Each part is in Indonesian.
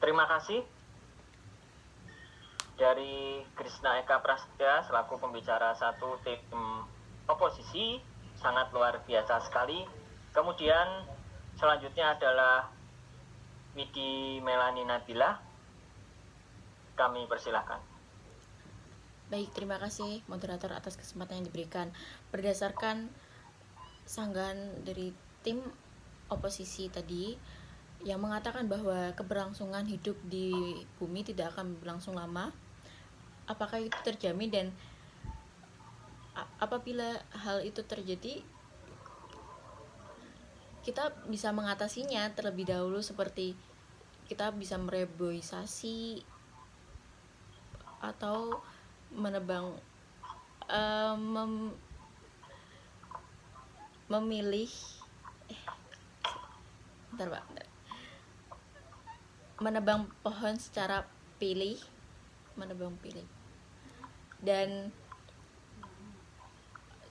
Terima kasih dari Krishna Eka Prasetya selaku pembicara satu tim oposisi, sangat luar biasa sekali. Kemudian selanjutnya adalah Widi Melani Nabila. Kami persilahkan. Baik, terima kasih moderator atas kesempatan yang diberikan. Berdasarkan sanggahan dari tim oposisi tadi yang mengatakan bahwa keberlangsungan hidup di bumi tidak akan berlangsung lama, apakah itu terjamin, dan apabila hal itu terjadi, kita bisa mengatasinya terlebih dahulu, seperti kita bisa mereboisasi atau menebang memilih menebang pohon secara menebang pilih. Dan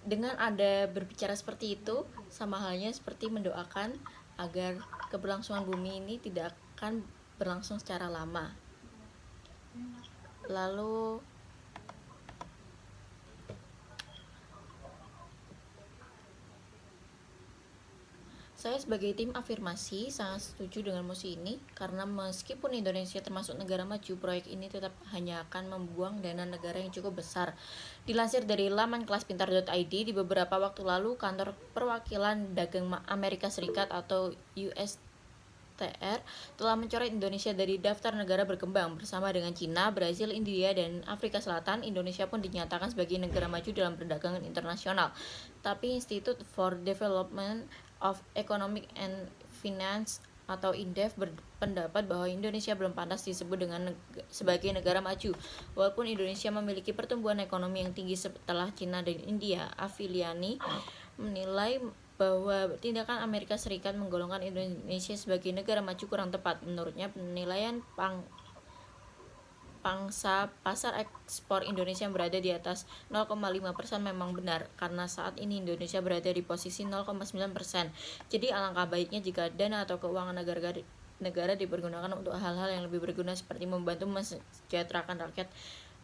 dengan ada berbicara seperti itu, sama halnya seperti mendoakan agar keberlangsungan bumi ini tidak akan berlangsung secara lama. Lalu saya sebagai tim afirmasi sangat setuju dengan mosi ini, karena meskipun Indonesia termasuk negara maju, proyek ini tetap hanya akan membuang dana negara yang cukup besar. Dilansir dari laman kelaspintar.id, di beberapa waktu lalu kantor perwakilan dagang Amerika Serikat atau USTR telah mencoret Indonesia dari daftar negara berkembang. Bersama dengan Cina, Brazil, India, dan Afrika Selatan, Indonesia pun dinyatakan sebagai negara maju dalam perdagangan internasional. Tapi Institute for Development of Economic and Finance atau INDEF berpendapat bahwa Indonesia belum pantas disebut sebagai negara maju. Walaupun Indonesia memiliki pertumbuhan ekonomi yang tinggi setelah Cina dan India, Afiliani menilai bahwa tindakan Amerika Serikat menggolongkan Indonesia sebagai negara maju kurang tepat. Menurutnya, penilaian pangsa pasar ekspor Indonesia yang berada di atas 0,5% memang benar, karena saat ini Indonesia berada di posisi 0,9%. Jadi alangkah baiknya jika dana atau keuangan negara dipergunakan untuk hal-hal yang lebih berguna, seperti membantu mensejahterakan rakyat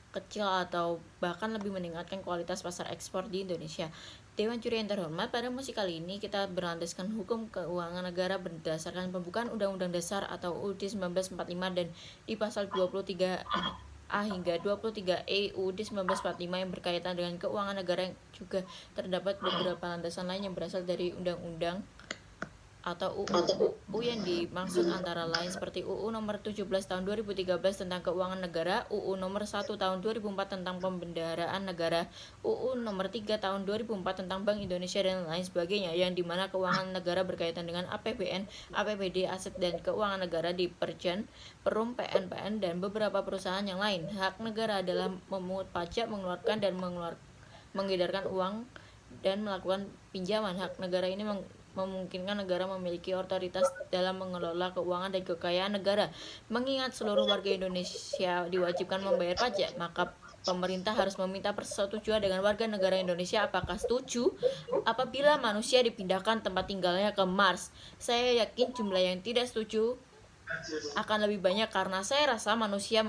kecil atau bahkan lebih meningkatkan kualitas pasar ekspor di Indonesia. Dewan Juri yang terhormat, pada mosi kali ini kita berlandaskan hukum keuangan negara berdasarkan pembukaan Undang-Undang Dasar atau UUD 1945 dan di pasal 23A hingga 23E UUD 1945 yang berkaitan dengan keuangan negara. Yang juga terdapat beberapa landasan lain yang berasal dari undang-undang atau UU yang dimaksud antara lain seperti UU nomor 17 tahun 2013 tentang keuangan negara, UU nomor 1 tahun 2004 tentang pembendaharaan negara, UU nomor 3 tahun 2004 tentang Bank Indonesia, dan lain sebagainya, yang dimana keuangan negara berkaitan dengan APBN, APBD, aset dan keuangan negara di Perjen, Perum, PNPN, dan beberapa perusahaan yang lain. Hak negara adalah memungut pajak, mengeluarkan dan mengedarkan uang, dan melakukan pinjaman. Hak negara ini memungkinkan negara memiliki otoritas dalam mengelola keuangan dan kekayaan negara. Mengingat seluruh warga Indonesia diwajibkan membayar pajak, maka pemerintah harus meminta persetujuan dengan warga negara Indonesia apakah setuju apabila manusia dipindahkan tempat tinggalnya ke Mars. Saya yakin jumlah yang tidak setuju akan lebih banyak, karena saya rasa manusia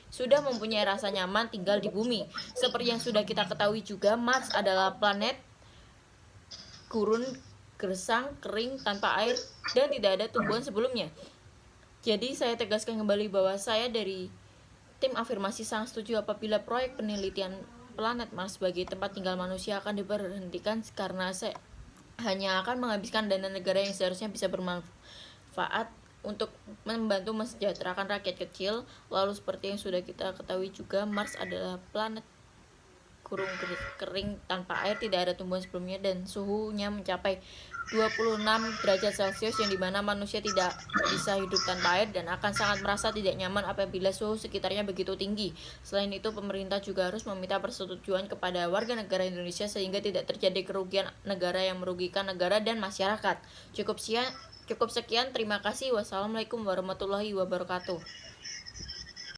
sudah mempunyai rasa nyaman tinggal di bumi. Seperti yang sudah kita ketahui juga, Mars adalah planet gurun, gersang, kering, tanpa air, dan tidak ada tumbuhan sebelumnya. Jadi saya tegaskan kembali bahwa saya dari tim afirmasi sangat setuju apabila proyek penelitian planet Mars sebagai tempat tinggal manusia akan diberhentikan, karena hanya akan menghabiskan dana negara yang seharusnya bisa bermanfaat untuk membantu mensejahterakan rakyat kecil. Lalu seperti yang sudah kita ketahui juga, Mars adalah planet kering tanpa air, tidak ada tumbuhan sebelumnya, dan suhunya mencapai 26 derajat Celcius, yang dimana manusia tidak bisa hidup tanpa air dan akan sangat merasa tidak nyaman apabila suhu sekitarnya begitu tinggi. Selain itu, pemerintah juga harus meminta persetujuan kepada warga negara Indonesia sehingga tidak terjadi kerugian negara yang merugikan negara dan masyarakat. Cukup sekian, terima kasih. Wassalamualaikum warahmatullahi wabarakatuh.